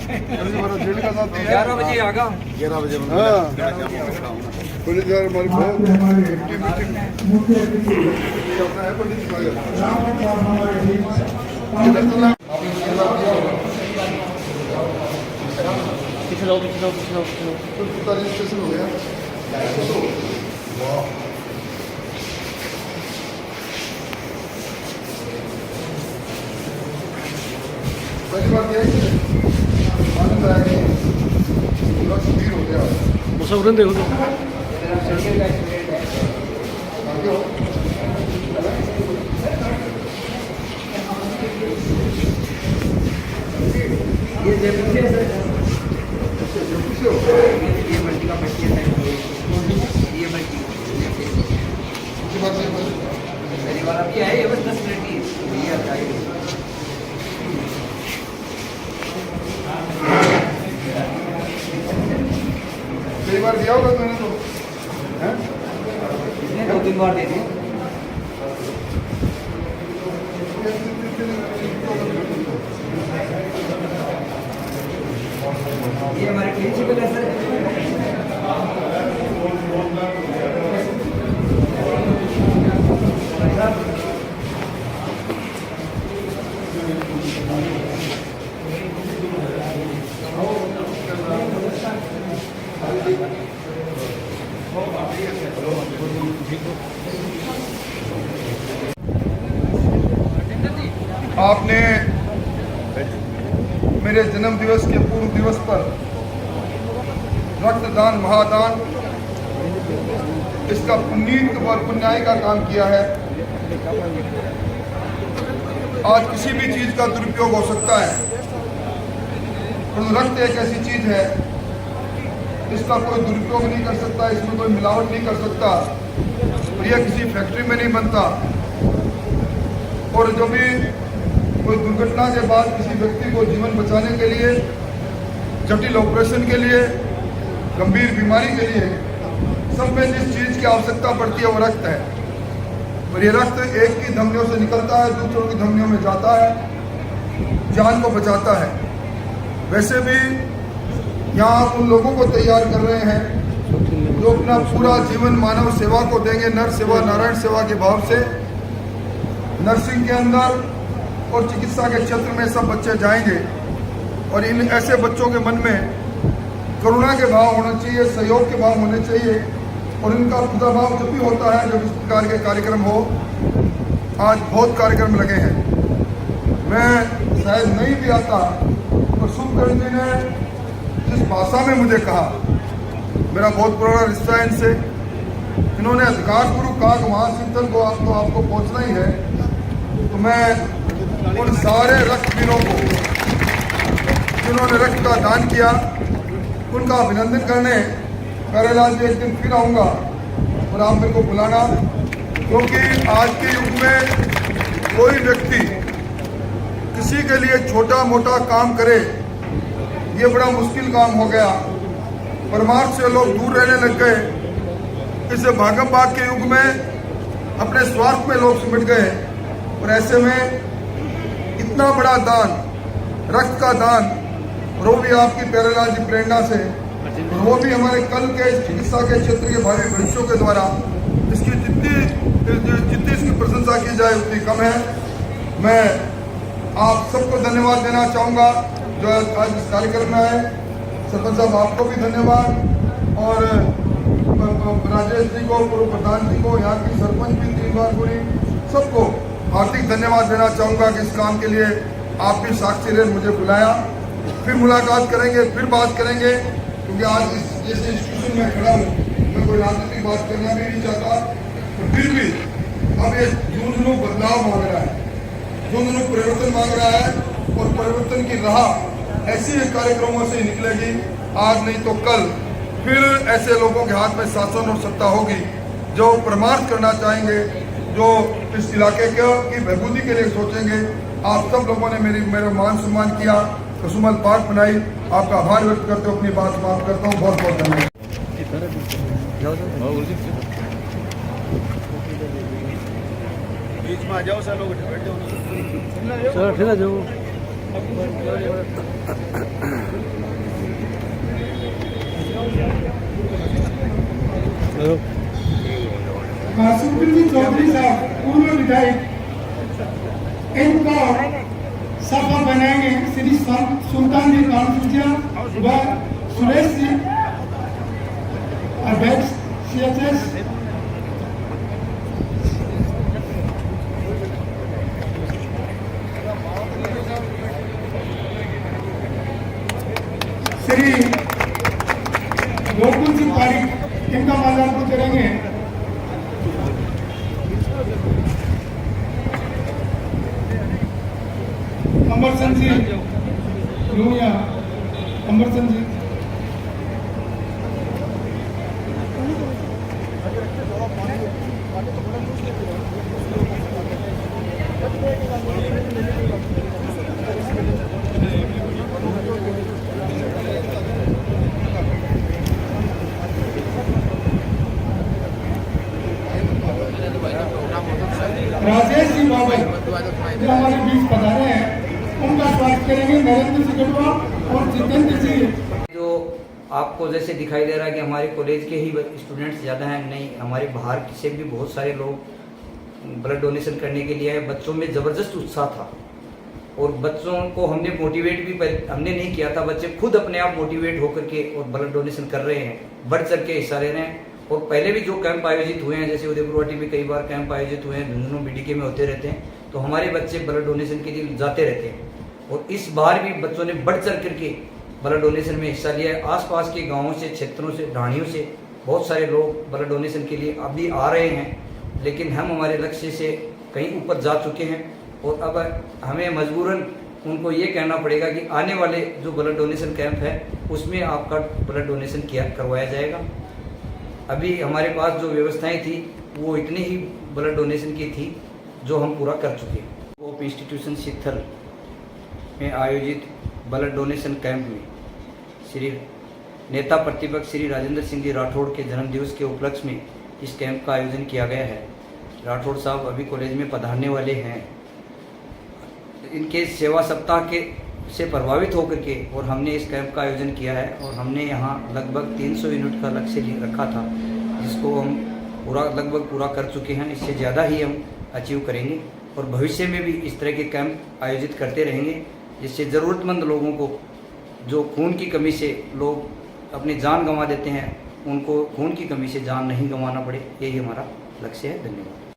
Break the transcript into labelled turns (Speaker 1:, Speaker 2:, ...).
Speaker 1: 11 बजे आगा
Speaker 2: 11 बजे
Speaker 3: पुलिस हमारी
Speaker 2: पीछे जाओ पीछे जाओ पीछे जाओ पीछे जाओ
Speaker 3: रजिस्ट्रेशन हो गया। पहली बात यह है कि आनंद आया कि पूरा भीड़ हो गया।
Speaker 2: मुसाफिर देखो तो
Speaker 3: आगे हो।
Speaker 1: ये पीछे है सर,
Speaker 3: पीछे हो।
Speaker 1: ये मल्टी का मल्टी है सर, ये मल्टी
Speaker 3: उसके बाद ये
Speaker 1: पहली बार अभी है, ये बस 10 मिनट ही है, ये आता है।
Speaker 3: कई बार दिया होगा मैंने तो हैं?
Speaker 1: इसने 2-3 बार दे दी। ये हमारे प्रिंसिपल है सर।
Speaker 3: आपने मेरे जन्म दिवस के पूर्व दिवस पर रक्तदान महादान इसका पुनीत और पुण्याई का काम किया है। आज किसी भी चीज का दुरुपयोग हो सकता है, परंतु रक्त एक ऐसी चीज है इसका कोई दुरुपयोग नहीं कर सकता, इसमें कोई मिलावट नहीं कर सकता, और यह किसी फैक्ट्री में नहीं बनता। और जो भी कोई दुर्घटना के बाद किसी व्यक्ति को जीवन बचाने के लिए, जटिल ऑपरेशन के लिए, गंभीर बीमारी के लिए, सब में जिस चीज की आवश्यकता पड़ती है वो रक्त है। और ये रक्त एक की धमनियों से निकलता है, दूसरों की धमनियों में जाता है, जान को बचाता है। वैसे भी यहाँ आप उन लोगों को तैयार कर रहे हैं जो अपना पूरा जीवन मानव सेवा को देंगे, नर सेवा नारायण सेवा के भाव से। नर्सिंग के अंदर और चिकित्सा के क्षेत्र में सब बच्चे जाएंगे, और इन ऐसे बच्चों के मन में करुणा के भाव होना चाहिए, सहयोग के भाव होने चाहिए, और इनका खुदा भाव जब भी होता है जब इस प्रकार के कार्यक्रम हो। आज बहुत कार्यक्रम लगे हैं, मैं शायद नहीं भी आता, और सुखकरण जी ने जिस भाषा में मुझे कहा, मेरा बहुत पुराना रिश्ता है इनसे, इन्होंने अधिकारपूर्वक कहा कि वहाँ शीतल को आपको पहुँचना ही है। तो मैं उन सारे रक्तवीरों को जिन्होंने रक्त का दान किया उनका अभिनंदन करने प्यारेलाल जी एक दिन फिर आऊँगा, और आप मेरे को बुलाना, क्योंकि आज के युग में कोई व्यक्ति किसी के लिए छोटा मोटा काम करे ये बड़ा मुश्किल काम हो गया। परमार्थ से लोग दूर रहने लग गए। इस भागम भाग के युग में अपने स्वार्थ में लोग सिमट गए, और ऐसे में इतना बड़ा दान, रक्त का दान, और वो भी आपकी प्यारेलाल जी प्रेरणा से, और वो भी हमारे कल के चिकित्सा के क्षेत्र के भावी भविष्यों के द्वारा, इसकी जितनी इसकी प्रशंसा की जाए उतनी कम है। मैं आप सबको धन्यवाद देना चाहूँगा जो आज इस कार्यक्रम में आए। सरपंच साहब आपको भी धन्यवाद, और राजेश जी को, पूर्व प्रधान जी को, यहाँ की सरपंच भी 3 बार पूरी, सबको हार्दिक धन्यवाद देना चाहूँगा कि इस काम के लिए आप भी साक्षी रहे, मुझे बुलाया। फिर मुलाकात करेंगे, फिर बात करेंगे, क्योंकि आज इस जैसे इंस्टीट्यूशन में खड़ा हूँ, मैं कोई राजनीतिक बात करना भी नहीं चाहता, तो फिर भी अब ये झुंझुनू बदलाव मांग रहा है, झुंझुनू परिवर्तन मांग रहा है, और परिवर्तन की राह ऐसी कार्यक्रमों से निकलेगी। आज नहीं तो कल फिर ऐसे लोगों के हाथ में शासन और सत्ता होगी जो परमार्थ करना चाहेंगे, जो इस इलाके की बहबूदी के लिए सोचेंगे। आप सब लोगों ने मेरा मान सम्मान किया, कसुमल पार्क बनाई, आपका आभार व्यक्त करते हुए अपनी बात समाप्त करता हूँ। बहुत बहुत धन्यवाद।
Speaker 2: बीच में आ जाओ सर, लोग बैठ जाओ
Speaker 4: चलो ठीक है जो सुखबीर चौधरी साहब पूर्व विधायक, इनका सफा बनाएंगे श्री सुल्तान जी कानसूजिया व सुरेश जी अध्यक्ष CHS। श्री गोकुल सिंह पारिक इनका माल्यार्पण करेंगे। अमरसन जी लूया, अमरसन जी। राजेश जी बाबा जो हमारे बीच पधारे हैं, उनका स्वागत करेंगे नरेंद्र सिंह गढ़वा और जितेंद्र जी।
Speaker 1: जो आपको जैसे दिखाई दे रहा है कि हमारे कॉलेज के ही स्टूडेंट्स ज़्यादा हैं, नहीं हमारे बाहर से भी बहुत सारे लोग ब्लड डोनेशन करने के लिए आए। बच्चों में ज़बरदस्त उत्साह था और बच्चों को हमने मोटिवेट भी हमने नहीं किया था, बच्चे खुद अपने आप मोटिवेट होकर के और ब्लड डोनेशन कर रहे हैं, बढ़ चढ़ के हिस्सा ले रहे हैं। और पहले भी जो कैंप आयोजित हुए हैं, जैसे उदयपुरवाटी में कई बार कैंप आयोजित हुए हैं, झुंझुनू BDK में होते रहते हैं, तो हमारे बच्चे ब्लड डोनेशन के लिए जाते रहते हैं। और इस बार भी बच्चों ने बढ़ चढ़ करके ब्लड डोनेशन में हिस्सा लिया है। आसपास के गांवों से, क्षेत्रों से, ढाणियों से बहुत सारे लोग ब्लड डोनेशन के लिए अभी आ रहे हैं, लेकिन हम हमारे लक्ष्य से कहीं ऊपर जा चुके हैं और अब हमें मजबूरन उनको ये कहना पड़ेगा कि आने वाले जो ब्लड डोनेशन कैंप है उसमें आपका ब्लड डोनेशन करवाया जाएगा। अभी हमारे पास जो व्यवस्थाएं थी वो इतनी ही ब्लड डोनेशन की थी जो हम पूरा कर चुके हैं। होप इंस्टीट्यूशन सित्थल में आयोजित ब्लड डोनेशन कैंप में श्री नेता प्रतिपक्ष श्री राजेंद्र सिंह जी राठौड़ के जन्मदिवस के उपलक्ष्य में इस कैंप का आयोजन किया गया है। राठौड़ साहब अभी कॉलेज में पधारने वाले हैं। इनके सेवा सप्ताह के से प्रभावित होकर के और हमने इस कैंप का आयोजन किया है और हमने यहाँ लगभग 300 यूनिट का लक्ष्य रखा था, जिसको हम लगभग पूरा कर चुके हैं। इससे ज़्यादा ही हम अचीव करेंगे और भविष्य में भी इस तरह के कैंप आयोजित करते रहेंगे, जिससे ज़रूरतमंद लोगों को, जो खून की कमी से लोग अपनी जान गंवा देते हैं, उनको खून की कमी से जान नहीं गंवाना पड़े। यही हमारा लक्ष्य है। धन्यवाद।